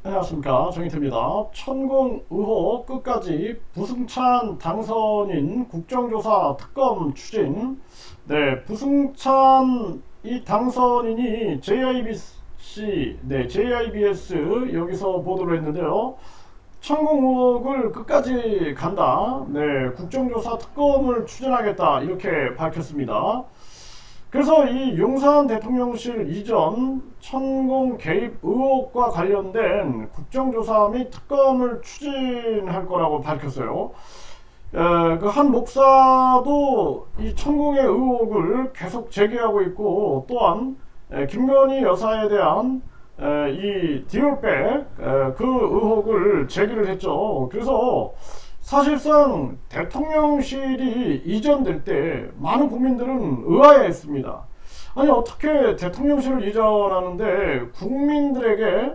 안녕하십니까, 정희태입니다. 천공 의혹 끝까지 부승찬 당선인 국정조사 특검 추진. 네, 부승찬 이 당선인이 JIBC, 네, JIBS 여기서 보도를 했는데요. 천공 의혹을 끝까지 간다. 네, 국정조사 특검을 추진하겠다 이렇게 밝혔습니다. 그래서 이 용산 대통령실 이전 천공 개입 의혹과 관련된 국정조사 및 특검을 추진할 거라고 밝혔어요. 그 한 목사도 이 천공의 의혹을 계속 제기하고 있고, 또한 김건희 여사에 대한 이 디올백 그 의혹을 제기를 했죠. 그래서 사실상 대통령실이 이전될 때 많은 국민들은 의아해했습니다. 아니, 어떻게 대통령실을 이전하는데 국민들에게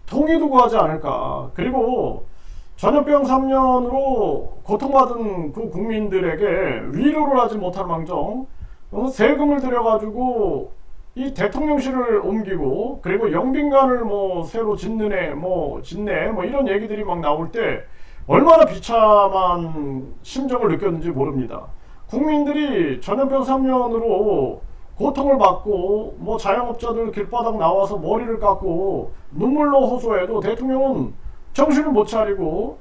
동의도 구하지 않을까? 그리고 전염병 3년으로 고통받은 그 국민들에게 위로를 하지 못할 망정 세금을 들여가지고 이 대통령실을 옮기고, 그리고 영빈관을 뭐 새로 짓네 뭐 이런 얘기들이 막 나올 때 얼마나 비참한 심정을 느꼈는지 모릅니다. 국민들이 전염병 3년으로 고통을 받고 뭐 자영업자들 길바닥 나와서 머리를 깎고 눈물로 호소해도 대통령은 정신을 못 차리고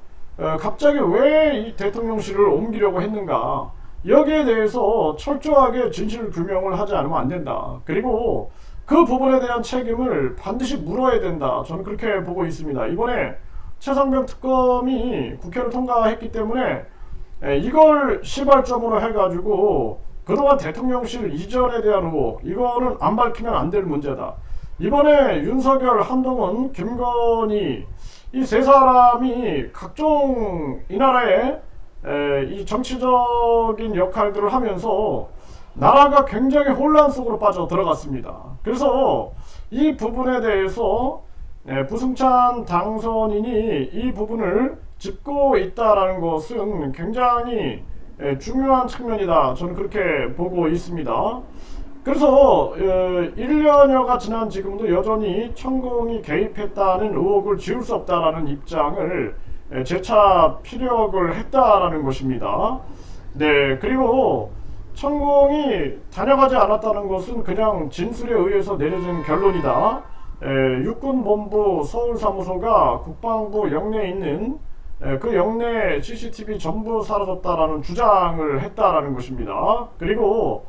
갑자기 왜 이 대통령실을 옮기려고 했는가, 여기에 대해서 철저하게 진실 규명을 하지 않으면 안 된다. 그리고 그 부분에 대한 책임을 반드시 물어야 된다. 저는 그렇게 보고 있습니다. 이번에 최상병 특검이 국회를 통과했기 때문에 이걸 시발점으로 해가지고 그동안 대통령실 이전에 대한 의혹, 이거는 안 밝히면 안 될 문제다. 이번에 윤석열, 한동훈, 김건희 이 세 사람이 각종 이 나라의 이 정치적인 역할들을 하면서 나라가 굉장히 혼란 속으로 빠져 들어갔습니다. 그래서 이 부분에 대해서 부승찬 당선인이 이 부분을 짚고 있다라는 것은 굉장히 중요한 측면이다. 저는 그렇게 보고 있습니다. 그래서 1년여가 지난 지금도 여전히 천공이 개입했다는 의혹을 지울 수 없다라는 입장을 재차 피력을 했다라는 것입니다. 네, 그리고 천공이 다녀가지 않았다는 것은 그냥 진술에 의해서 내려진 결론이다. 육군본부 서울사무소가 국방부 영내에 있는 그 영내 CCTV 전부 사라졌다라는 주장을 했다라는 것입니다. 그리고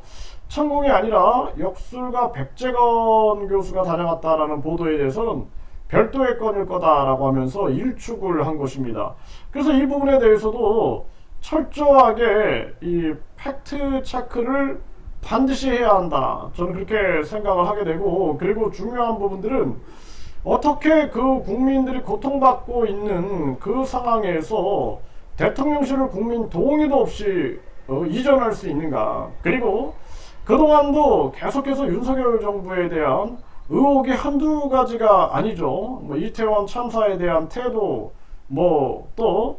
천공이 아니라 역술가 백재건 교수가 다녀갔다라는 보도에 대해서는 별도의 건일 거다라고 하면서 일축을 한 것입니다. 그래서 이 부분에 대해서도 철저하게 이 팩트 체크를 반드시 해야 한다. 저는 그렇게 생각을 하게 되고, 그리고 중요한 부분들은 어떻게 그 국민들이 고통받고 있는 그 상황에서 대통령실을 국민 동의도 없이 이전할 수 있는가. 그리고 그동안도 계속해서 윤석열 정부에 대한 의혹이 한두 가지가 아니죠. 뭐 이태원 참사에 대한 태도, 뭐 또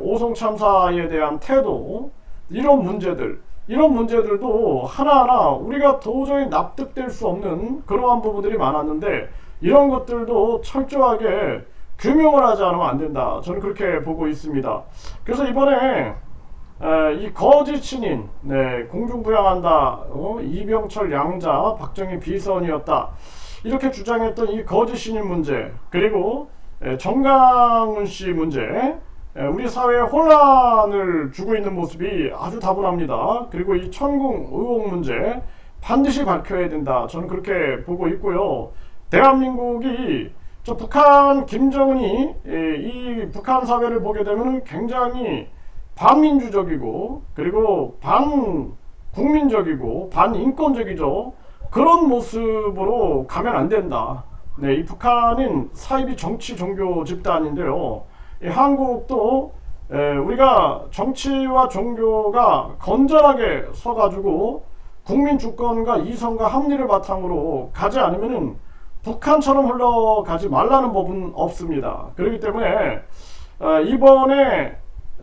오송 참사에 대한 태도, 이런 문제들도 하나하나 우리가 도저히 납득될 수 없는 그러한 부분들이 많았는데, 이런 것들도 철저하게 규명을 하지 않으면 안 된다. 저는 그렇게 보고 있습니다. 그래서 이번에 이 거짓 신인, 네, 공중부양한다, 이병철 양자, 박정희 비선이었다, 이렇게 주장했던 이 거짓 신인 문제, 그리고 정강훈 씨 문제, 우리 사회에 혼란을 주고 있는 모습이 아주 다분합니다. 그리고 이 천공 의혹 문제 반드시 밝혀야 된다. 저는 그렇게 보고 있고요. 대한민국이 저 북한 김정은이 이 북한 사회를 보게 되면 굉장히 반민주적이고, 그리고 반국민적이고 반인권적이죠. 그런 모습으로 가면 안 된다. 네, 이 북한은 사이비 정치 종교 집단인데요. 이 한국도 우리가 정치와 종교가 건전하게 서가지고 국민 주권과 이성과 합리를 바탕으로 가지 않으면은 북한처럼 흘러가지 말라는 법은 없습니다. 그렇기 때문에 이번에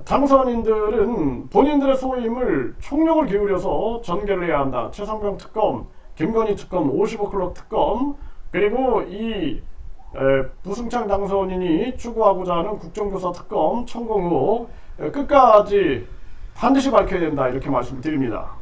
당선인들은 본인들의 소임을 총력을 기울여서 전개를 해야 한다. 최상병 특검, 김건희 특검, 55클럽 특검, 그리고 이 부승찬 당선인이 추구하고자 하는 국정조사 특검 천공 의혹 끝까지 반드시 밝혀야 된다 이렇게 말씀드립니다.